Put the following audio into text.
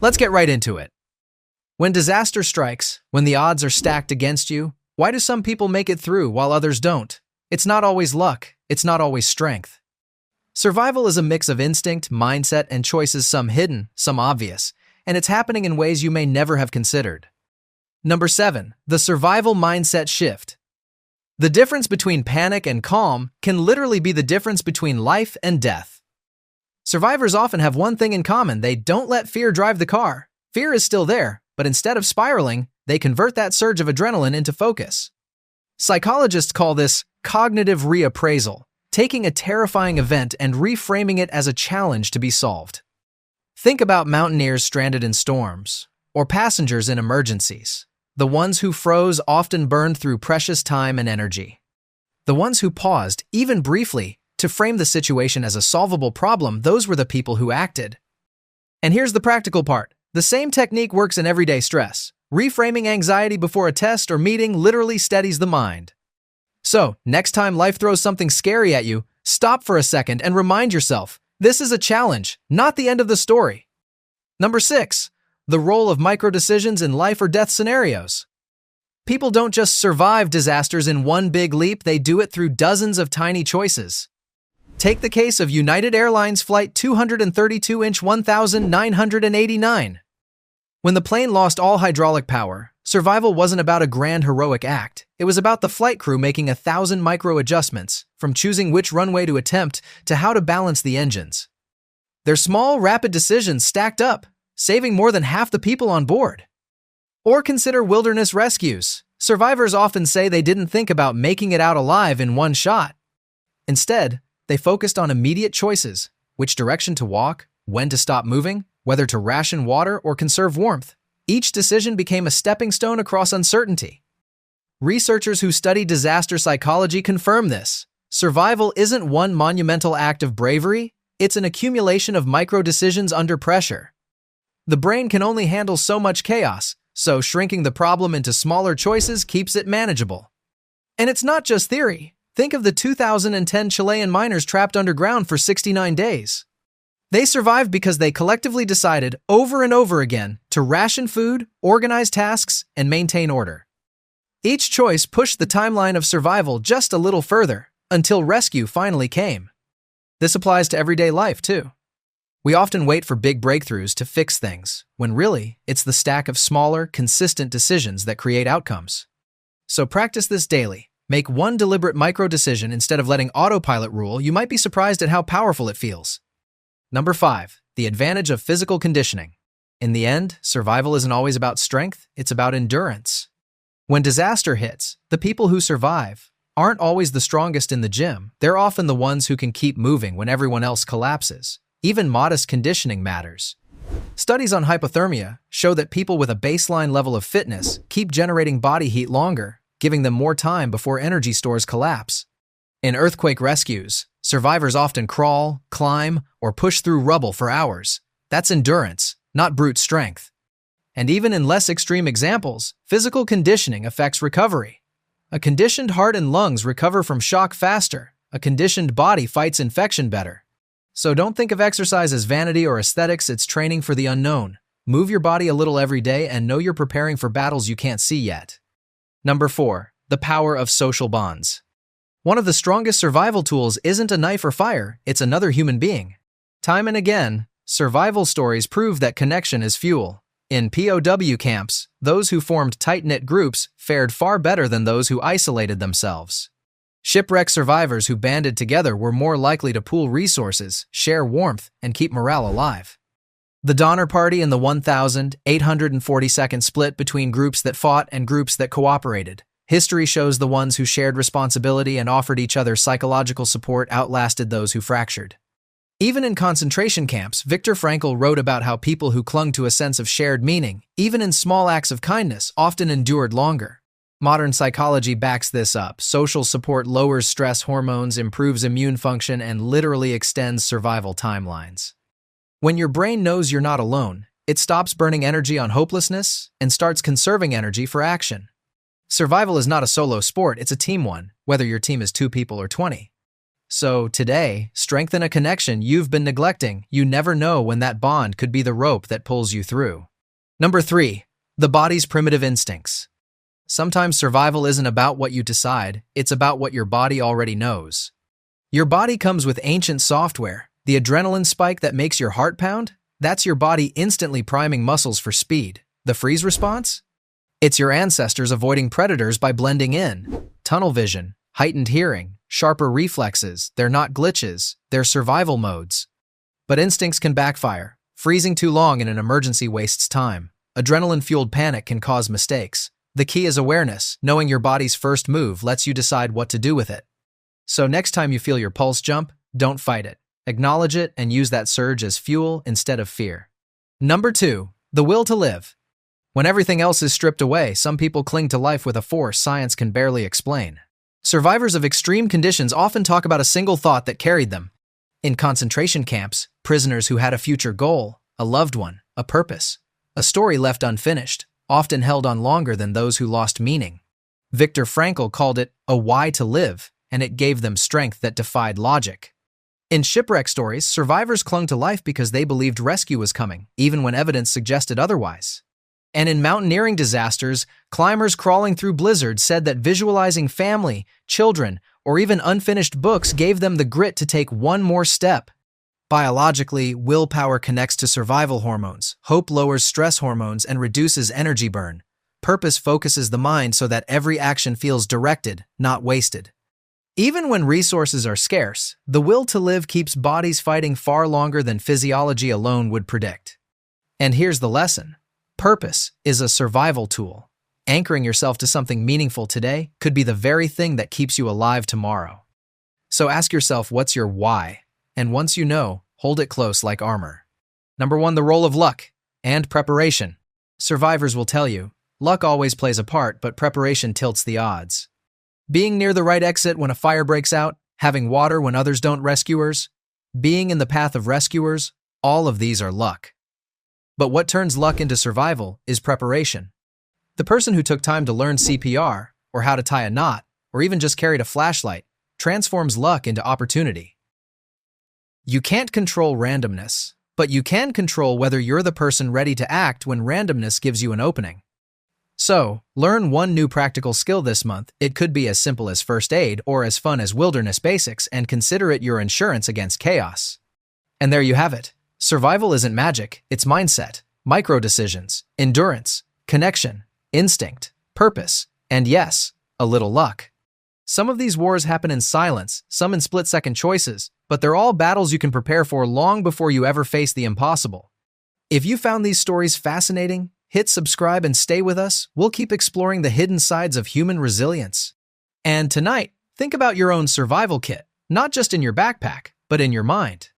Let's get right into it. When disaster strikes, when the odds are stacked against you, why do some people make it through while others don't? It's not always luck, it's not always strength. Survival is a mix of instinct, mindset, and choices, some hidden, some obvious, and it's happening in ways you may never have considered. Number 7. The survival mindset shift. The difference between panic and calm can literally be the difference between life and death. Survivors often have one thing in common: they don't let fear drive the car. Fear is still there, but instead of spiraling, they convert that surge of adrenaline into focus. Psychologists call this cognitive reappraisal, taking a terrifying event and reframing it as a challenge to be solved. Think about mountaineers stranded in storms, or passengers in emergencies. The ones who froze often burned through precious time and energy. The ones who paused, even briefly, to frame the situation as a solvable problem, those were the people who acted. And here's the practical part. The same technique works in everyday stress. Reframing anxiety before a test or meeting literally steadies the mind. So, next time life throws something scary at you, stop for a second and remind yourself, this is a challenge, not the end of the story. Number 6. The role of micro-decisions in life or death scenarios. People don't just survive disasters in one big leap, they do it through dozens of tiny choices. Take the case of United Airlines Flight 232-inch 1989. When the plane lost all hydraulic power, survival wasn't about a grand heroic act. It was about the flight crew making 1,000 micro-adjustments, from choosing which runway to attempt to how to balance the engines. Their small, rapid decisions stacked up, saving more than half the people on board. Or consider wilderness rescues. Survivors often say they didn't think about making it out alive in one shot. Instead, they focused on immediate choices: which direction to walk, when to stop moving, whether to ration water or conserve warmth. Each decision became a stepping stone across uncertainty. Researchers who study disaster psychology confirm this. Survival isn't one monumental act of bravery, it's an accumulation of micro-decisions under pressure. The brain can only handle so much chaos, so shrinking the problem into smaller choices keeps it manageable. And it's not just theory. Think of the 2010 Chilean miners trapped underground for 69 days. They survived because they collectively decided over and over again to ration food, organize tasks, and maintain order. Each choice pushed the timeline of survival just a little further, until rescue finally came. This applies to everyday life, too. We often wait for big breakthroughs to fix things, when really, it's the stack of smaller, consistent decisions that create outcomes. So practice this daily. Make one deliberate micro-decision instead of letting autopilot rule. You might be surprised at how powerful it feels. Number 5. The advantage of physical conditioning. In the end, survival isn't always about strength, it's about endurance. When disaster hits, the people who survive aren't always the strongest in the gym. They're often the ones who can keep moving when everyone else collapses. Even modest conditioning matters. Studies on hypothermia show that people with a baseline level of fitness keep generating body heat longer, giving them more time before energy stores collapse. In earthquake rescues, survivors often crawl, climb, or push through rubble for hours. That's endurance, not brute strength. And even in less extreme examples, physical conditioning affects recovery. A conditioned heart and lungs recover from shock faster. A conditioned body fights infection better. So don't think of exercise as vanity or aesthetics, it's training for the unknown. Move your body a little every day and know you're preparing for battles you can't see yet. Number 4. The power of social bonds. One of the strongest survival tools isn't a knife or fire, it's another human being. Time and again, survival stories prove that connection is fuel. In POW camps, those who formed tight-knit groups fared far better than those who isolated themselves. Shipwreck survivors who banded together were more likely to pool resources, share warmth, and keep morale alive. The Donner Party and the 1,842nd split between groups that fought and groups that cooperated. History shows the ones who shared responsibility and offered each other psychological support outlasted those who fractured. Even in concentration camps, Viktor Frankl wrote about how people who clung to a sense of shared meaning, even in small acts of kindness, often endured longer. Modern psychology backs this up. Social support lowers stress hormones, improves immune function, and literally extends survival timelines. When your brain knows you're not alone, it stops burning energy on hopelessness and starts conserving energy for action. Survival is not a solo sport, it's a team one, whether your team is 2 people or 20. So today, strengthen a connection you've been neglecting. You never know when that bond could be the rope that pulls you through. Number 3. The body's primitive instincts. Sometimes survival isn't about what you decide, it's about what your body already knows. Your body comes with ancient software. The adrenaline spike that makes your heart pound? That's your body instantly priming muscles for speed. The freeze response? It's your ancestors avoiding predators by blending in. Tunnel vision, heightened hearing, sharper reflexes, they're not glitches, they're survival modes. But instincts can backfire. Freezing too long in an emergency wastes time. Adrenaline-fueled panic can cause mistakes. The key is awareness. Knowing your body's first move lets you decide what to do with it. So next time you feel your pulse jump, don't fight it. Acknowledge it and use that surge as fuel instead of fear. Number 2. The will to live. When everything else is stripped away, some people cling to life with a force science can barely explain. Survivors of extreme conditions often talk about a single thought that carried them. In concentration camps, prisoners who had a future goal, a loved one, a purpose, a story left unfinished, often held on longer than those who lost meaning. Viktor Frankl called it a why to live, and it gave them strength that defied logic. In shipwreck stories, survivors clung to life because they believed rescue was coming, even when evidence suggested otherwise. And in mountaineering disasters, climbers crawling through blizzards said that visualizing family, children, or even unfinished books gave them the grit to take one more step. Biologically, willpower connects to survival hormones. Hope lowers stress hormones and reduces energy burn. Purpose focuses the mind so that every action feels directed, not wasted. Even when resources are scarce, the will to live keeps bodies fighting far longer than physiology alone would predict. And here's the lesson. Purpose is a survival tool. Anchoring yourself to something meaningful today could be the very thing that keeps you alive tomorrow. So ask yourself, what's your why? And once you know, hold it close like armor. Number 1, the role of luck and preparation. Survivors will tell you, luck always plays a part, but preparation tilts the odds. Being near the right exit when a fire breaks out, having water when others don't, rescuers, being in the path of rescuers, all of these are luck. But what turns luck into survival is preparation. The person who took time to learn CPR, or how to tie a knot, or even just carried a flashlight, transforms luck into opportunity. You can't control randomness, but you can control whether you're the person ready to act when randomness gives you an opening. So, learn one new practical skill this month. It could be as simple as first aid or as fun as wilderness basics, and consider it your insurance against chaos. And there you have it. Survival isn't magic, it's mindset, micro-decisions, endurance, connection, instinct, purpose, and yes, a little luck. Some of these wars happen in silence, some in split-second choices, but they're all battles you can prepare for long before you ever face the impossible. If you found these stories fascinating, hit subscribe and stay with us. We'll keep exploring the hidden sides of human resilience. And tonight, think about your own survival kit, not just in your backpack, but in your mind.